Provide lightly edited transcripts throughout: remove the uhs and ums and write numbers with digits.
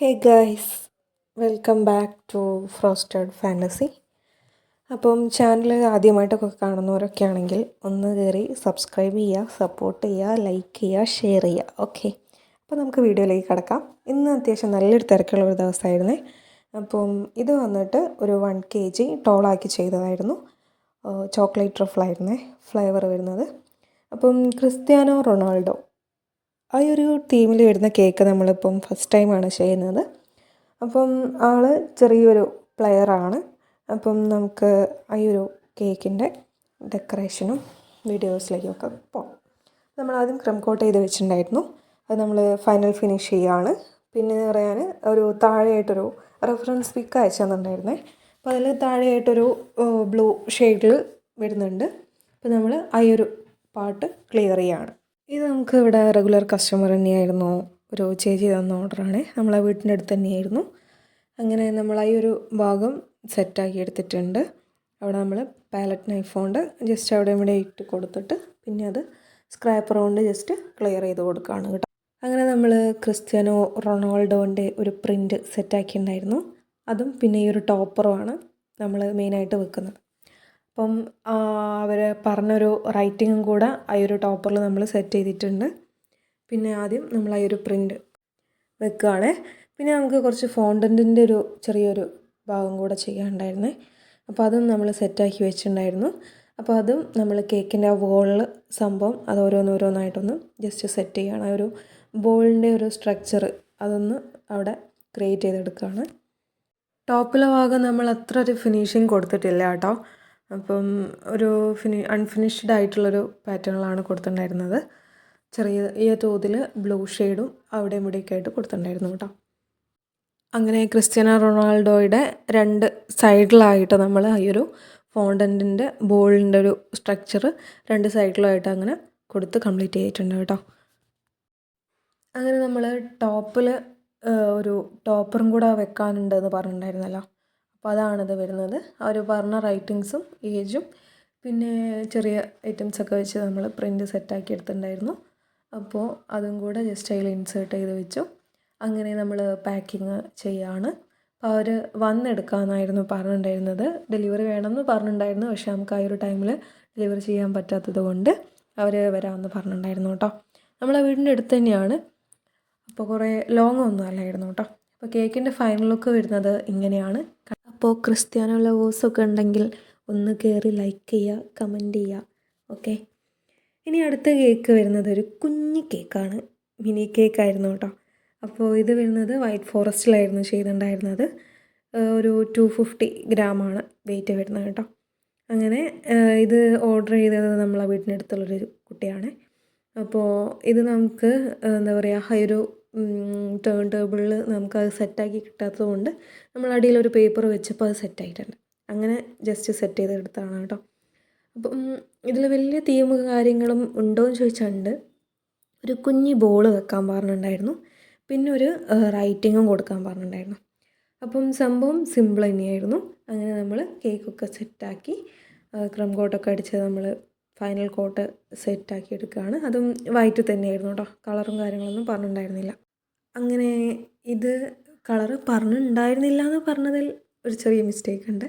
Hey guys, welcome back to Frosted Fantasy. അപ്പം channel ആദ്യമായിട്ടൊക്കെ കാണുന്നവരൊക്കെ ആണെങ്കിൽ ഒന്ന് കയറി സബ്സ്ക്രൈബ് ചെയ്യുക, സപ്പോർട്ട് ചെയ്യുക, ലൈക്ക് ചെയ്യുക, ഷെയർ ചെയ്യുക. ഓക്കെ, അപ്പോൾ നമുക്ക് വീഡിയോയിലേക്ക് കിടക്കാം. ഇന്ന് അത്യാവശ്യം നല്ലൊരു തിരക്കുള്ള ഒരു ദിവസമായിരുന്നേ. അപ്പം ഇത് വന്നിട്ട് ഒരു 1 kg ടോളാക്കി ചെയ്തതായിരുന്നു. ചോക്ലേറ്റ് ട്രഫിളായിരുന്നേ ഫ്ലേവർ വരുന്നത്. അപ്പം ക്രിസ്ത്യാനോ റൊണാൾഡോ ആ ഒരു തീമിൽ വരുന്ന കേക്ക് നമ്മളിപ്പം ഫസ്റ്റ് ടൈമാണ് ചെയ്യുന്നത്. അപ്പം ആൾ ചെറിയൊരു പ്ലെയറാണ്. അപ്പം നമുക്ക് ആ ഒരു കേക്കിൻ്റെ ഡെക്കറേഷനും വീഡിയോസിലേക്കൊക്കെ പോകാം. നമ്മളാദ്യം ക്രം കോട്ട് ചെയ്ത് വെച്ചിട്ടുണ്ടായിരുന്നു. അത് നമ്മൾ ഫൈനൽ ഫിനിഷ് ചെയ്യുകയാണ്. പിന്നെ പറയാൻ ഒരു താഴെയായിട്ടൊരു റെഫറൻസ് പിക്ക് അയച്ചു തന്നിട്ടുണ്ടായിരുന്നേ. അപ്പോൾ അതിൽ താഴെയായിട്ടൊരു ബ്ലൂ ഷെയ്ഡിൽ വരുന്നുണ്ട്. അപ്പോൾ നമ്മൾ ആ ഒരു പാർട്ട് ക്ലിയർ ചെയ്യുകയാണ്. ഇത് നമുക്ക് ഇവിടെ റെഗുലർ കസ്റ്റമർ തന്നെയായിരുന്നു. ഒരു ചേച്ചി തന്ന ഓർഡറാണ്. നമ്മളെ വീട്ടിൻ്റെ അടുത്ത് തന്നെയായിരുന്നു. അങ്ങനെ നമ്മൾ ഈ ഒരു ഭാഗം സെറ്റാക്കി എടുത്തിട്ടുണ്ട്. അവിടെ നമ്മൾ പാലറ്റ് നൈഫ് കൊണ്ട് ജസ്റ്റ് അവിടെ ഇവിടെ ഇട്ട് കൊടുത്തിട്ട് പിന്നെ അത് സ്ക്രാപ്പർ കൊണ്ട് ജസ്റ്റ് ക്ലിയർ ചെയ്ത് കൊടുക്കുകയാണ് കേട്ടോ. അങ്ങനെ നമ്മൾ ക്രിസ്ത്യാനോ റൊണാൾഡോൻ്റെ ഒരു പ്രിൻറ്റ് സെറ്റാക്കിയിട്ടുണ്ടായിരുന്നു. അതും പിന്നെ ഈ ഒരു ടോപ്പറുമാണ് നമ്മൾ മെയിനായിട്ട് വെക്കുന്നത്. അപ്പം അവർ പറഞ്ഞൊരു റൈറ്റിങ്ങും കൂടെ ആ ഒരു ടോപ്പറിൽ നമ്മൾ സെറ്റ് ചെയ്തിട്ടുണ്ട്. പിന്നെ ആദ്യം നമ്മൾ ആ ഒരു പ്രിൻ്റ് വെക്കുകയാണ്. പിന്നെ നമുക്ക് കുറച്ച് ഫോണ്ടൻറ്റിൻ്റെ ഒരു ചെറിയൊരു ഭാഗം കൂടെ ചെയ്യാനുണ്ടായിരുന്നേ. അപ്പോൾ അതും നമ്മൾ സെറ്റാക്കി വെച്ചിട്ടുണ്ടായിരുന്നു. അപ്പോൾ അതും നമ്മൾ കേക്കിൻ്റെ ആ വോളിൽ സംഭവം അത് ഓരോന്നോരോന്നായിട്ടൊന്ന് ജസ്റ്റ് സെറ്റ് ചെയ്യുകയാണ്. ആ ഒരു ബോളിൻ്റെ ഒരു സ്ട്രക്ചർ അതൊന്ന് അവിടെ ക്രിയേറ്റ് ചെയ്തെടുക്കുകയാണ്. ടോപ്പിലെ ഭാഗം നമ്മൾ അത്ര ഒരു ഫിനിഷിങ് കൊടുത്തിട്ടില്ല കേട്ടോ. അപ്പം അൺഫിനിഷ്ഡ് ആയിട്ടുള്ളൊരു പാറ്റേണിലാണ് കൊടുത്തിട്ടുണ്ടായിരുന്നത്. ചെറിയ തോതിൽ ബ്ലൂ ഷെയ്ഡും അവിടെ ഇവിടെയൊക്കെ ആയിട്ട് കൊടുത്തിട്ടുണ്ടായിരുന്നു കേട്ടോ. അങ്ങനെ ക്രിസ്ത്യാനോ റൊണാൾഡോയുടെ 2 സൈഡിലായിട്ട് നമ്മൾ ഈ ഒരു ഫോണ്ടൻറ്റിൻ്റെ ബോളിൻ്റെ ഒരു സ്ട്രക്ചർ 2 സൈഡിലായിട്ട് അങ്ങനെ കൊടുത്ത് കംപ്ലീറ്റ് ചെയ്തിട്ടുണ്ട് കേട്ടോ. അങ്ങനെ നമ്മൾ ടോപ്പിൽ ഒരു ടോപ്പറും കൂടെ വെക്കാനുണ്ടെന്ന് പറഞ്ഞിട്ടുണ്ടായിരുന്നല്ലോ. അപ്പോൾ അതാണിത് വരുന്നത്. അവർ പറഞ്ഞ റൈറ്റിങ്സും ഏജും പിന്നെ ചെറിയ ഐറ്റംസൊക്കെ വെച്ച് നമ്മൾ പ്രിൻ്റ് സെറ്റാക്കി എടുത്തിട്ടുണ്ടായിരുന്നു. അപ്പോൾ അതും കൂടെ ജസ്റ്റ് അതിൽ ഇൻസേർട്ട് ചെയ്ത് വെച്ചു. അങ്ങനെ നമ്മൾ പാക്കിങ് ചെയ്യുകയാണ്. അപ്പോൾ അവർ വന്നെടുക്കാമെന്നായിരുന്നു പറഞ്ഞിട്ടുണ്ടായിരുന്നത്. ഡെലിവറി വേണമെന്ന് പറഞ്ഞിട്ടുണ്ടായിരുന്നു. പക്ഷേ നമുക്ക് ആ ഒരു ടൈമിൽ ഡെലിവറി ചെയ്യാൻ പറ്റാത്തത് കൊണ്ട് അവർ വരാമെന്ന് പറഞ്ഞിട്ടുണ്ടായിരുന്നു കേട്ടോ. നമ്മളെ വീടിൻ്റെ അടുത്ത് തന്നെയാണ്. അപ്പോൾ കുറേ ലോങ് ഒന്നും അല്ലായിരുന്നു കേട്ടോ. അപ്പോൾ കേക്കിൻ്റെ ഫൈനൽ ലുക്ക് വരുന്നത് ഇങ്ങനെയാണ്. അപ്പോൾ ക്രിസ്ത്യാനോ ലവേഴ്സൊക്കെ ഉണ്ടെങ്കിൽ ഒന്ന് കയറി ലൈക്ക് ചെയ്യുക, കമൻറ്റ് ചെയ്യുക. ഓക്കെ, ഇനി അടുത്ത കേക്ക് വരുന്നത് ഒരു കുഞ്ഞി കേക്കാണ്. മിനി കേക്കായിരുന്നു കേട്ടോ. അപ്പോൾ ഇത് വരുന്നത് വൈറ്റ് ഫോറസ്റ്റിലായിരുന്നു ചെയ്തിട്ടുണ്ടായിരുന്നത്. ഒരു 250 ഗ്രാമാണ് വെയിറ്റ് വരുന്നത് കേട്ടോ. അങ്ങനെ ഇത് ഓർഡർ ചെയ്തത് നമ്മളെ വീടിനടുത്തുള്ളൊരു കുട്ടിയാണ്. അപ്പോൾ ഇത് നമുക്ക് എന്താ പറയുക, ഒരു ടേൺ ടേബിളിൽ നമുക്കത് സെറ്റാക്കി കിട്ടാത്തത് കൊണ്ട് നമ്മൾ അടിയിലൊരു പേപ്പർ വെച്ചപ്പോൾ അത് സെറ്റായിട്ടുണ്ട്. അങ്ങനെ ജസ്റ്റ് സെറ്റ് ചെയ്തെടുത്താണ് കേട്ടോ. അപ്പം ഇതിൽ വലിയ തീമും കാര്യങ്ങളും ഉണ്ടോ എന്ന് ചോദിച്ചുണ്ട്. ഒരു കുഞ്ഞി ബോൾ വെക്കാൻ പറഞ്ഞിട്ടുണ്ടായിരുന്നു. പിന്നെ ഒരു റൈറ്റിങ്ങും കൊടുക്കാൻ പറഞ്ഞിട്ടുണ്ടായിരുന്നു. അപ്പം സംഭവം സിമ്പിൾ തന്നെയായിരുന്നു. അങ്ങനെ നമ്മൾ കേക്കൊക്കെ സെറ്റാക്കി ക്രം കോട്ടൊക്കെ അടിച്ച് നമ്മൾ ഫൈനൽ കോട്ട് സെറ്റാക്കി എടുക്കുകയാണ്. അതും വൈറ്റ് തന്നെയായിരുന്നു കേട്ടോ. കളറും കാര്യങ്ങളൊന്നും പറഞ്ഞിട്ടുണ്ടായിരുന്നില്ല. അങ്ങനെ ഇത് കളറ് പറഞ്ഞിട്ടുണ്ടായിരുന്നില്ല എന്ന് പറഞ്ഞതിൽ ഒരു ചെറിയ മിസ്റ്റേക്ക് ഉണ്ട്.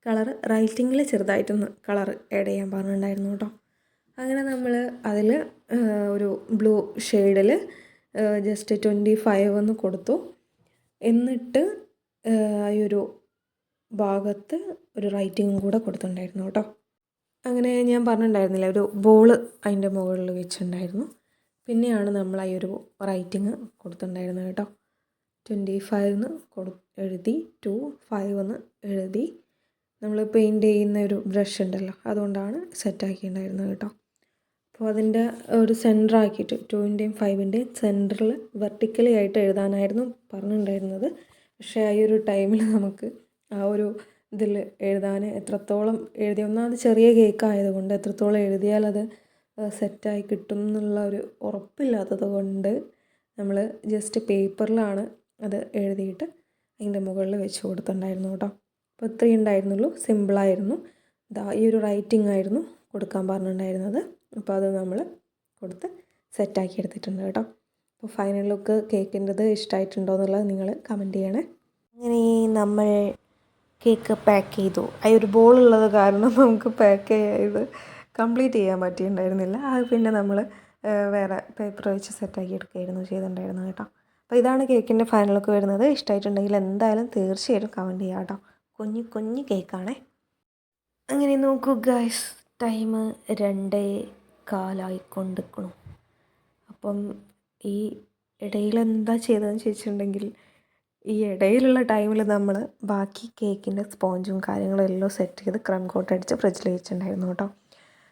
കളറ് റൈറ്റിങ്ങിൽ ചെറുതായിട്ടൊന്ന് കളർ ആഡ് ചെയ്യാൻ പറഞ്ഞിട്ടുണ്ടായിരുന്നു കേട്ടോ. അങ്ങനെ നമ്മൾ അതിൽ ഒരു ബ്ലൂ ഷെയ്ഡിൽ ജസ്റ്റ് 25 എന്ന് കൊടുത്തു. എന്നിട്ട് ഈ ഒരു ഭാഗത്ത് ഒരു റൈറ്റിങ്ങും കൂടെ കൊടുത്തിട്ടുണ്ടായിരുന്നു കേട്ടോ. അങ്ങനെ ഞാൻ പറഞ്ഞിട്ടുണ്ടായിരുന്നില്ല, ഒരു ബോൾ അതിൻ്റെ മുകളിൽ വെച്ചിട്ടുണ്ടായിരുന്നു. പിന്നെയാണ് നമ്മൾ ഈ ഒരു റൈറ്റിങ് കൊടുത്തിട്ടുണ്ടായിരുന്നത് കേട്ടോ. 25 എന്ന് എഴുതി 25 എന്ന് എഴുതി നമ്മൾ പെയിൻറ്റ് ചെയ്യുന്ന ഒരു ബ്രഷ് ഉണ്ടല്ലോ, അതുകൊണ്ടാണ് സെറ്റാക്കിയിട്ടുണ്ടായിരുന്നത് കേട്ടോ. അപ്പോൾ അതിൻ്റെ ഒരു സെൻറ്ററാക്കിയിട്ട് 2ൻ്റെയും 5ൻ്റെയും സെൻറ്ററിൽ വെർട്ടിക്കലി ആയിട്ട് എഴുതാനായിരുന്നു പറഞ്ഞിട്ടുണ്ടായിരുന്നത്. പക്ഷേ ആ ഒരു ടൈമിൽ നമുക്ക് ആ ഒരു ഇതിൽ എഴുതാൻ എത്രത്തോളം എഴുതി, ഒന്നാമത് ചെറിയ കേക്ക് ആയതുകൊണ്ട് എത്രത്തോളം എഴുതിയാൽ അത് സെറ്റായി കിട്ടും എന്നുള്ള ഒരു ഉറപ്പില്ലാത്തത് കൊണ്ട് നമ്മൾ ജസ്റ്റ് പേപ്പറിലാണ് അത് എഴുതിയിട്ട് അതിൻ്റെ മുകളിൽ വെച്ച് കൊടുത്തിട്ടുണ്ടായിരുന്നു കേട്ടോ. അപ്പോൾ ഇത്രയും ഉണ്ടായിരുന്നുള്ളൂ, സിമ്പിളായിരുന്നു. ഈ ഒരു റൈറ്റിംഗ് ആയിരുന്നു കൊടുക്കാൻ പറഞ്ഞിട്ടുണ്ടായിരുന്നത്. അപ്പോൾ അത് നമ്മൾ കൊടുത്ത് സെറ്റാക്കി എടുത്തിട്ടുണ്ട് കേട്ടോ. അപ്പോൾ ഫൈനൽ ലുക്ക് കേക്കിൻ്റെത് ഇഷ്ടമായിട്ടുണ്ടോ എന്നുള്ളത് നിങ്ങൾ കമൻറ്റ് ചെയ്യണേ. അങ്ങനെ നമ്മൾ കേക്ക് പാക്ക് ചെയ്തു. ഒരു ബോളുള്ളത് കാരണം നമുക്ക് പാക്ക് ചെയ്ത് കംപ്ലീറ്റ് ചെയ്യാൻ പറ്റിയിട്ടുണ്ടായിരുന്നില്ല. അത് പിന്നെ നമ്മൾ വേറെ പേപ്പർ വെച്ച് സെറ്റാക്കി എടുക്കുകയായിരുന്നു ചെയ്തിട്ടുണ്ടായിരുന്നു കേട്ടോ. അപ്പോൾ ഇതാണ് കേക്കിൻ്റെ ഫൈനൽ ലുക്ക് വരുന്നത്. ഇഷ്ടമായിട്ടുണ്ടെങ്കിൽ എന്തായാലും തീർച്ചയായിട്ടും കമൻറ്റ് ചെയ്യാം കേട്ടോ. കുഞ്ഞു കേക്കാണേ. അങ്ങനെ നോക്കൂ ഗൈസ്, ടൈം 2:15 അപ്പം ഈ ഇടയിൽ എന്താ ചെയ്തതെന്ന് ചോദിച്ചിട്ടുണ്ടെങ്കിൽ, ഈ ഇടയിലുള്ള ടൈമിൽ നമ്മൾ ബാക്കി കേക്കിൻ്റെ സ്പോഞ്ചും കാര്യങ്ങളും എല്ലാം സെറ്റ് ചെയ്ത് ക്രം കോട്ട് അടിച്ച് ഫ്രിഡ്ജിൽ വെച്ചിട്ടുണ്ടായിരുന്നു കേട്ടോ.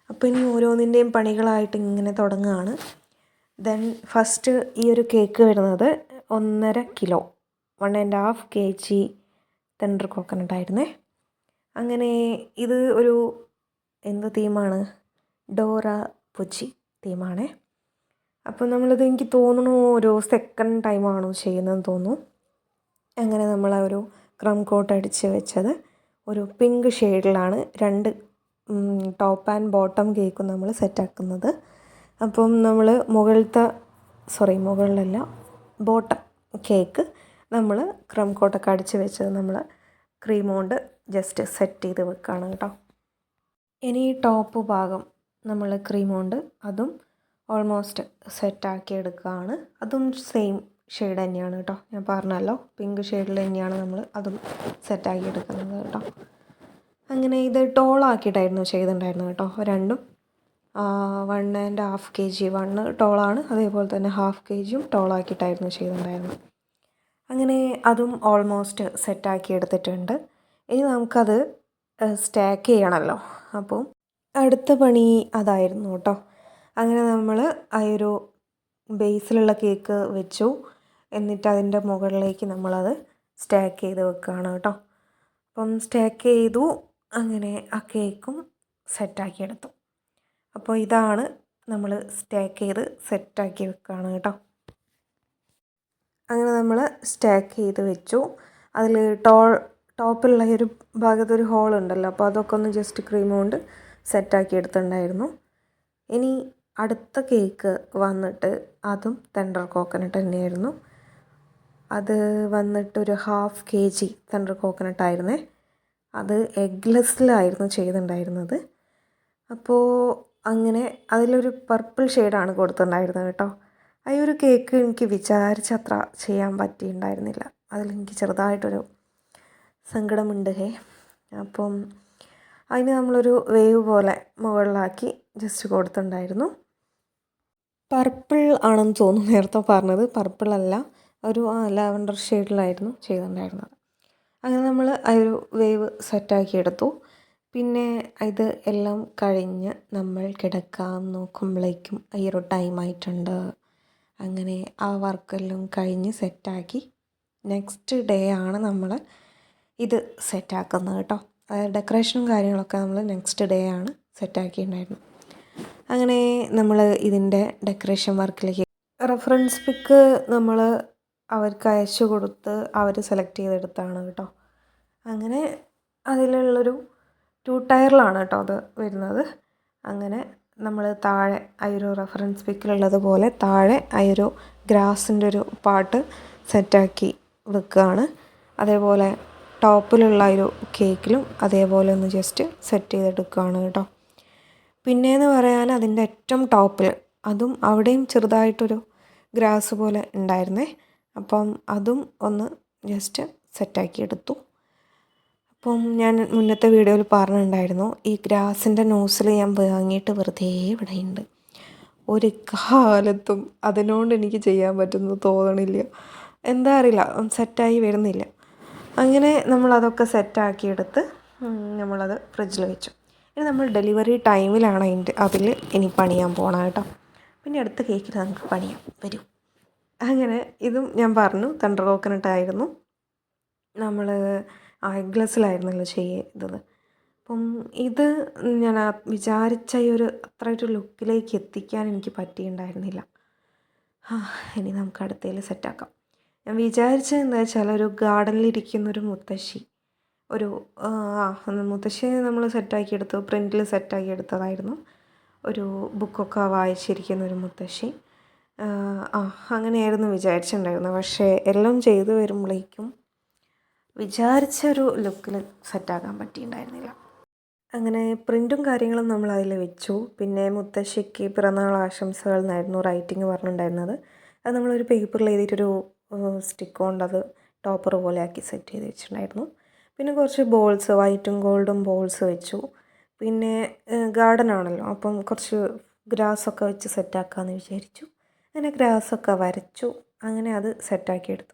അപ്പോൾ ഇനി ഓരോന്നിൻ്റെയും പണികളായിട്ട് ഇങ്ങനെ തുടങ്ങുകയാണ്. ദെൻ ഫസ്റ്റ് ഈ ഒരു കേക്ക് വരുന്നത് 1.5 കിലോ 1.5 kg ടെൻഡർ കോക്കനട്ട് ആയിരുന്നേ. അങ്ങനെ ഇത് ഒരു എന്ത് തീമാണ്, ഡോറ പുച്ചി തീമാണേ. അപ്പോൾ നമ്മളിത് എനിക്ക് തോന്നുന്നു ഒരു സെക്കൻഡ് ടൈമാണോ ചെയ്യുന്നതെന്ന് തോന്നുന്നു. അങ്ങനെ നമ്മൾ ആ ഒരു ക്രം കോട്ട് അടിച്ച് വെച്ചത് ഒരു പിങ്ക് ഷെയ്ഡിലാണ് 2 ടോപ്പ് ആൻഡ് ബോട്ടം കേക്കും നമ്മൾ സെറ്റാക്കുന്നത്. അപ്പം നമ്മൾ മുകളിലല്ല ബോട്ടം കേക്ക് നമ്മൾ ക്രം കോട്ടൊക്കെ അടിച്ച് വെച്ചത് നമ്മൾ ക്രീം കൊണ്ട് ജസ്റ്റ് സെറ്റ് ചെയ്ത് വെക്കുകയാണ് കേട്ടോ. ഇനി ടോപ്പ് ഭാഗം നമ്മൾ ക്രീം കൊണ്ട് അതും ഓൾമോസ്റ്റ് സെറ്റാക്കി എടുക്കുകയാണ്. അതും സെയിം ഷെയ്ഡ് തന്നെയാണ് കേട്ടോ. ഞാൻ പറഞ്ഞല്ലോ, പിങ്ക് ഷെയ്ഡിൽ തന്നെയാണ് നമ്മൾ അതും സെറ്റാക്കി എടുക്കുന്നത് കേട്ടോ. അങ്ങനെ ഇത് ടോളാക്കിയിട്ടായിരുന്നു ചെയ്തിട്ടുണ്ടായിരുന്നു കേട്ടോ. രണ്ടും 1.5 kg 1 ടോളാണ്, അതേപോലെ തന്നെ 1/2 kg ടോളാക്കിയിട്ടായിരുന്നു ചെയ്തിട്ടുണ്ടായിരുന്നത്. അങ്ങനെ അതും ഓൾമോസ്റ്റ് സെറ്റാക്കി എടുത്തിട്ടുണ്ട്. ഇനി നമുക്കത് സ്റ്റാക്ക് ചെയ്യണമല്ലോ. അപ്പോൾ അടുത്ത പണി അതായിരുന്നു കേട്ടോ. അങ്ങനെ നമ്മൾ ആ ഒരു ബേസിലുള്ള കേക്ക് വെച്ചു. എന്നിട്ട് അതിൻ്റെ മുകളിലേക്ക് നമ്മളത് സ്റ്റാക്ക് ചെയ്ത് വെക്കുകയാണ് കേട്ടോ. അപ്പം സ്റ്റാക്ക് ചെയ്തു. അങ്ങനെ ആ കേക്കും സെറ്റാക്കി എടുത്തു. അപ്പോൾ ഇതാണ് നമ്മൾ സ്റ്റാക്ക് ചെയ്ത് സെറ്റാക്കി വെക്കുകയാണ് കേട്ടോ. അങ്ങനെ നമ്മൾ സ്റ്റാക്ക് ചെയ്ത് വെച്ചു. അതിൽ ടോപ്പിലുള്ള ഒരു ഭാഗത്തൊരു ഹോൾ ഉണ്ടല്ലോ, അപ്പോൾ അതൊക്കെ ഒന്ന് ജസ്റ്റ് ക്രീം കൊണ്ട് സെറ്റാക്കി എടുത്തിട്ടുണ്ടായിരുന്നു. ഇനി അടുത്ത കേക്ക് വന്നിട്ട് അതും ടെൻഡർ കോക്കനട്ട് തന്നെയായിരുന്നു. അത് വന്നിട്ടൊരു 1/2 kg ടെൻഡർ കോക്കനട്ടായിരുന്നേ. അത് എഗ്ലെസ്സിലായിരുന്നു ചെയ്തിട്ടുണ്ടായിരുന്നത്. അപ്പോൾ അങ്ങനെ അതിലൊരു പർപ്പിൾ ഷെയ്ഡാണ് കൊടുത്തിട്ടുണ്ടായിരുന്നത് കേട്ടോ. ആ ഒരു കേക്ക് എനിക്ക് വിചാരിച്ചത്ര ചെയ്യാൻ പറ്റിയിട്ടുണ്ടായിരുന്നില്ല. അതിലെനിക്ക് ചെറുതായിട്ടൊരു സങ്കടമുണ്ട്. അപ്പം അതിന് നമ്മളൊരു വേവ് പോലെ മുകളിലാക്കി ജസ്റ്റ് കൊടുത്തിട്ടുണ്ടായിരുന്നു. പർപ്പിൾ ആണെന്ന് തോന്നുന്നു നേരത്തെ പറഞ്ഞത്. പർപ്പിളല്ല, ഒരു ലാവൻഡർ ഷെയ്ഡിലായിരുന്നു ചെയ്തിട്ടുണ്ടായിരുന്നത്. അങ്ങനെ നമ്മൾ ആ ഒരു വേവ് സെറ്റാക്കി എടുത്തു. പിന്നെ ഇത് എല്ലാം കഴിഞ്ഞ് നമ്മൾ കിടക്കാൻ നോക്കുമ്പോഴേക്കും ഈ ഒരു ടൈമായിട്ടുണ്ട്. അങ്ങനെ ആ വർക്കെല്ലാം കഴിഞ്ഞ് സെറ്റാക്കി നെക്സ്റ്റ് ഡേ ആണ് നമ്മൾ ഇത് സെറ്റാക്കുന്നത് കേട്ടോ. ഡെക്കറേഷനും കാര്യങ്ങളൊക്കെ നമ്മൾ നെക്സ്റ്റ് ഡേ ആണ് സെറ്റാക്കിയിട്ടുണ്ടായിരുന്നു. അങ്ങനെ നമ്മൾ ഇതിൻ്റെ ഡെക്കറേഷൻ വർക്കിലേക്ക് റെഫറൻസ് പിക്ക് നമ്മൾ അവർക്ക് അയച്ചു കൊടുത്ത് അവർ സെലക്ട് ചെയ്തെടുത്താണ് കേട്ടോ. അങ്ങനെ അതിലുള്ളൊരു 2 ടയറിലാണ് കേട്ടോ അത് വരുന്നത്. അങ്ങനെ നമ്മൾ താഴെ ആ ഒരു റെഫറൻസ് പിക്കിലുള്ളതുപോലെ താഴെ ആ ഒരു ഗ്രാസിൻ്റെ ഒരു പാർട്ട് സെറ്റാക്കി വെക്കുകയാണ്. അതേപോലെ ടോപ്പിലുള്ള ഒരു കേക്കിലും അതേപോലെ ഒന്ന് ജസ്റ്റ് സെറ്റ് ചെയ്തെടുക്കുകയാണ് കേട്ടോ. പിന്നെയെന്ന് പറയാൻ അതിൻ്റെ ഏറ്റവും ടോപ്പിൽ അതും അവിടെയും ചെറുതായിട്ടൊരു ഗ്രാസ് പോലെ ഉണ്ടായിരുന്നേ. അപ്പം അതും ഒന്ന് ജസ്റ്റ് സെറ്റാക്കി എടുത്തു. അപ്പം ഞാൻ മുന്നത്തെ വീഡിയോയിൽ പറഞ്ഞിട്ടുണ്ടായിരുന്നു, ഈ ഗ്രാസിൻ്റെ നോസിൽ ഞാൻ വാങ്ങിയിട്ട് വെറുതെ ഇവിടെയുണ്ട്. ഒരു കാലത്തും അതിനോട് എനിക്ക് ചെയ്യാൻ പറ്റുമെന്ന് തോന്നണില്ല. എന്താ അറിയില്ല, സെറ്റായി വരുന്നില്ല. അങ്ങനെ നമ്മളതൊക്കെ സെറ്റാക്കിയെടുത്ത് നമ്മളത് ഫ്രിഡ്ജിൽ വെച്ചു. ഇനി നമ്മൾ ഡെലിവറി ടൈമിലാണ് അതിൽ ഇനി പണിയാൻ പോകണം കേട്ടോ. പിന്നെ അടുത്ത കേക്കിൽ നമുക്ക് പണിയാം, വരും. അങ്ങനെ ഇതും ഞാൻ പറഞ്ഞു ടെൻഡർ കോക്കനട്ടായിരുന്നു. നമ്മൾ ഗ്ലാസ്സിലായിരുന്നല്ലോ ചെയ്തത്. അപ്പം ഇത് ഞാൻ വിചാരിച്ച ഈ ഒരു അത്രയൊരു ലുക്കിലേക്ക് എത്തിക്കാൻ എനിക്ക് പറ്റിയിട്ടുണ്ടായിരുന്നില്ല. ഇനി നമുക്ക് അടുത്തതിൽ സെറ്റാക്കാം. ഞാൻ വിചാരിച്ചത് എന്താ വെച്ചാൽ ഒരു ഗാർഡനിലിരിക്കുന്നൊരു മുത്തശ്ശി, ഒരു മുത്തശ്ശിയെ നമ്മൾ സെറ്റാക്കിയെടുത്തു, പ്രിൻറ്റിൽ സെറ്റാക്കി എടുത്തതായിരുന്നു. ഒരു ബുക്കൊക്കെ വായിച്ചിരിക്കുന്നൊരു മുത്തശ്ശി. ആ അങ്ങനെയായിരുന്നു വിചാരിച്ചിട്ടുണ്ടായിരുന്നത്. പക്ഷേ എല്ലാം ചെയ്തു വരുമ്പോഴേക്കും വിചാരിച്ചൊരു ലുക്കിൽ സെറ്റാക്കാൻ പറ്റിയിട്ടുണ്ടായിരുന്നില്ല. അങ്ങനെ പ്രിൻറ്റും കാര്യങ്ങളും നമ്മൾ അതിൽ വെച്ചു. പിന്നെ മുത്തശ്ശിക്ക് പിറന്നാൾ ആശംസകൾ എന്നായിരുന്നു റൈറ്റിംഗ് പറഞ്ഞിട്ടുണ്ടായിരുന്നത്. അത് നമ്മളൊരു പേപ്പറിൽ എഴുതിയിട്ടൊരു സ്റ്റിക്ക് കൊണ്ട് അത് ടോപ്പർ പോലെ ആക്കി സെറ്റ് ചെയ്ത് വെച്ചിട്ടുണ്ടായിരുന്നു. പിന്നെ കുറച്ച് ബോൾസ്, വൈറ്റും ഗോൾഡും ബോൾസ് വെച്ചു. പിന്നെ ഗാർഡൻ ആണല്ലോ, അപ്പം കുറച്ച് ഗ്രാസൊക്കെ വെച്ച് സെറ്റാക്കാമെന്ന് വിചാരിച്ചു. അങ്ങനെ ഗ്രാസൊക്കെ വരച്ചു. അങ്ങനെ അത് സെറ്റാക്കി എടുത്തു.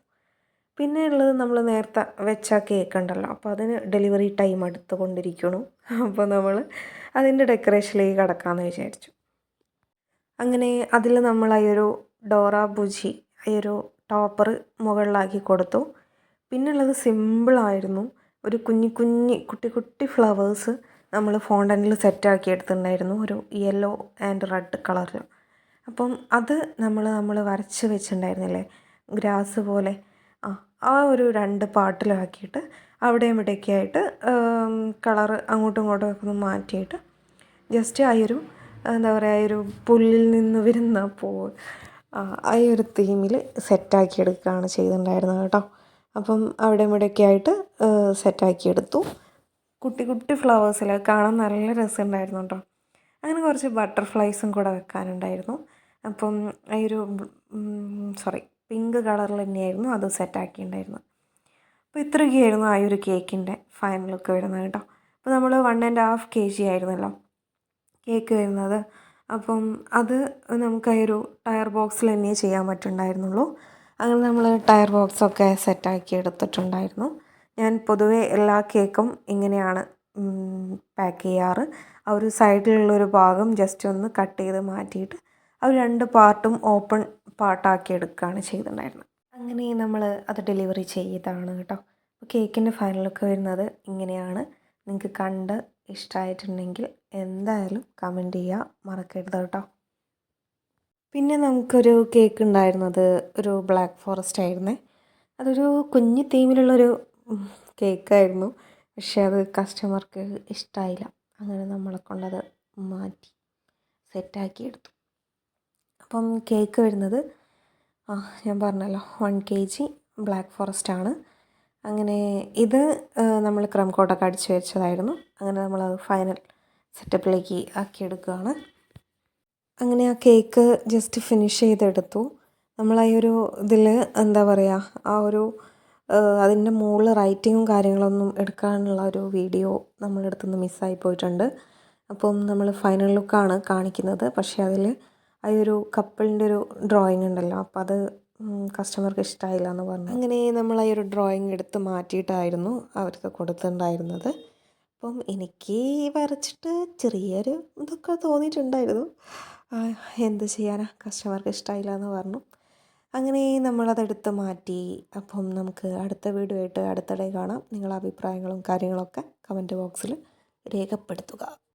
പിന്നെ ഉള്ളത് നമ്മൾ നേരത്തെ വെച്ച കേക്ക് ഉണ്ടല്ലോ, അപ്പോൾ അതിന് ഡെലിവറി ടൈം എടുത്തുകൊണ്ടിരിക്കണു. അപ്പോൾ നമ്മൾ അതിൻ്റെ ഡെക്കറേഷനിലേക്ക് കടക്കാമെന്ന് വിചാരിച്ചു. അങ്ങനെ അതിൽ നമ്മൾ ഈ ഒരു ഡോറ ബുജി ഈ ഒരു ടോപ്പർ മുകളിലാക്കി കൊടുത്തു. പിന്നുള്ളത് സിമ്പിളായിരുന്നു. ഒരു കുഞ്ഞി കുട്ടി കുട്ടി ഫ്ലവേഴ്സ് നമ്മൾ ഫോണ്ടനിൽ സെറ്റാക്കി എടുത്തിട്ടുണ്ടായിരുന്നു, ഒരു യെല്ലോ ആൻഡ് റെഡ് കളറിൽ. അപ്പം അത് നമ്മൾ വരച്ച് വെച്ചിട്ടുണ്ടായിരുന്നില്ലേ, ഗ്രാസ് പോലെ, ആ ഒരു 2 പാർട്ടിലാക്കിയിട്ട് അവിടെയും ഇവിടെയൊക്കെ ആയിട്ട് കളറ് അങ്ങോട്ടും ഇങ്ങോട്ടും ഒക്കെ ഒന്ന് മാറ്റിയിട്ട് ജസ്റ്റ് ആ ഒരു എന്താ പറയുക, ആ ഒരു പുല്ലിൽ നിന്ന് വരുന്ന പൂവ്, ആ ഒരു തീമിൽ സെറ്റാക്കി എടുക്കുകയാണ് ചെയ്തിട്ടുണ്ടായിരുന്നത് കേട്ടോ. അപ്പം അവിടെയും ഇവിടെയൊക്കെ ആയിട്ട് സെറ്റാക്കി എടുത്തു. കുട്ടി കുട്ടി ഫ്ലവേഴ്സിൽ കാണാൻ നല്ല രസമുണ്ടായിരുന്നു കേട്ടോ. അങ്ങനെ കുറച്ച് ബട്ടർഫ്ലൈസും കൂടെ വെക്കാനുണ്ടായിരുന്നു. അപ്പം ആ ഒരു പിങ്ക് കളറിൽ തന്നെയായിരുന്നു അത് സെറ്റാക്കിയിട്ടുണ്ടായിരുന്നത്. അപ്പോൾ ഇത്രയൊക്കെയായിരുന്നു ആ ഒരു കേക്കിൻ്റെ ഫൈനൽ ലുക്ക് വരുന്നത് കേട്ടോ. അപ്പോൾ നമ്മൾ 1.5 kg ആയിരുന്നല്ലോ കേക്ക് വരുന്നത്. അപ്പം അത് നമുക്ക് ആ ഒരു ടയർ ബോക്സിൽ തന്നെ ചെയ്യാൻ പറ്റുന്നുണ്ടായിരുന്നുള്ളൂ. അങ്ങനെ നമ്മൾ ടയർ ബോക്സൊക്കെ സെറ്റാക്കി എടുത്തിട്ടുണ്ടായിരുന്നു. ഞാൻ പൊതുവേ എല്ലാ കേക്കും ഇങ്ങനെയാണ് പാക്ക് ചെയ്യാറ്. ആ ഒരു സൈഡിലുള്ളൊരു ഭാഗം ജസ്റ്റ് ഒന്ന് കട്ട് ചെയ്ത് മാറ്റിയിട്ട് ആ 2 പാർട്ടും ഓപ്പൺ പാർട്ടാക്കി എടുക്കുകയാണ് ചെയ്തിട്ടുണ്ടായിരുന്നത്. അങ്ങനെ നമ്മൾ അത് ഡെലിവറി ചെയ്തതാണ് കേട്ടോ. അപ്പോൾ കേക്കിൻ്റെ ഫൈനൽ ലുക്ക് വരുന്നത് ഇങ്ങനെയാണ്. നിങ്ങൾക്ക് കണ്ട് ഇഷ്ടമായിട്ടുണ്ടെങ്കിൽ എന്തായാലും കമൻറ്റ് ചെയ്യുക മറക്കരുത് കേട്ടോ. പിന്നെ നമുക്കൊരു കേക്ക് ഉണ്ടായിരുന്നത് ഒരു ബ്ലാക്ക് ഫോറസ്റ്റ് ആയിരുന്നേ. അതൊരു കുഞ്ഞു തീമിലുള്ളൊരു കേക്കായിരുന്നു. പക്ഷേ അത് കസ്റ്റമർക്ക് ഇഷ്ടമായില്ല. അങ്ങനെ നമ്മളെ കൊണ്ടത് മാറ്റി സെറ്റാക്കി എടുത്തു. അപ്പം കേക്ക് വരുന്നത് ഞാൻ പറഞ്ഞല്ലോ 1 kg ബ്ലാക്ക് ഫോറസ്റ്റ് ആണ്. അങ്ങനെ ഇത് നമ്മൾ ക്രം കോട്ടൊക്കെ അടിച്ച് വെച്ചതായിരുന്നു. അങ്ങനെ നമ്മളത് ഫൈനൽ സെറ്റപ്പിലേക്ക് ആക്കിയെടുക്കുകയാണ്. അങ്ങനെ ആ കേക്ക് ജസ്റ്റ് ഫിനിഷ് ചെയ്തെടുത്തു. നമ്മൾ ആ ഒരു ഇതിൽ എന്താ പറയുക, ആ ഒരു അതിൻ്റെ മുകളിൽ റൈറ്റിങ്ങും കാര്യങ്ങളൊന്നും എടുക്കാനുള്ള ഒരു വീഡിയോ നമ്മുടെ അടുത്തുനിന്ന് മിസ്സായി പോയിട്ടുണ്ട്. അപ്പം നമ്മൾ ഫൈനൽ ലുക്കാണ് കാണിക്കുന്നത്. പക്ഷേ അതിൽ ആ ഒരു കപ്പിളിൻ്റെ ഒരു ഡ്രോയിങ് ഉണ്ടല്ലോ, അപ്പോൾ അത് കസ്റ്റമർക്ക് ഇഷ്ടമായില്ല എന്ന് പറഞ്ഞു. അങ്ങനെ നമ്മൾ ആ ഒരു ഡ്രോയിങ് എടുത്ത് മാറ്റിയിട്ടായിരുന്നു അവർക്ക് കൊടുത്തിട്ടുണ്ടായിരുന്നത്. അപ്പം എനിക്ക് വരച്ചിട്ട് ചെറിയൊരു ഇതൊക്കെ തോന്നിയിട്ടുണ്ടായിരുന്നു. എന്ത് ചെയ്യാനാ, കസ്റ്റമർക്ക് ഇഷ്ടമായില്ല എന്ന് പറഞ്ഞു. അങ്ങനെ നമ്മളതെടുത്ത് മാറ്റി. അപ്പം നമുക്ക് അടുത്ത വീഡിയോ ആയിട്ട് അടുത്തിടെ കാണാം. നിങ്ങളുടെ അഭിപ്രായങ്ങളും കാര്യങ്ങളൊക്കെ കമൻറ്റ് ബോക്സിൽ രേഖപ്പെടുത്തുക.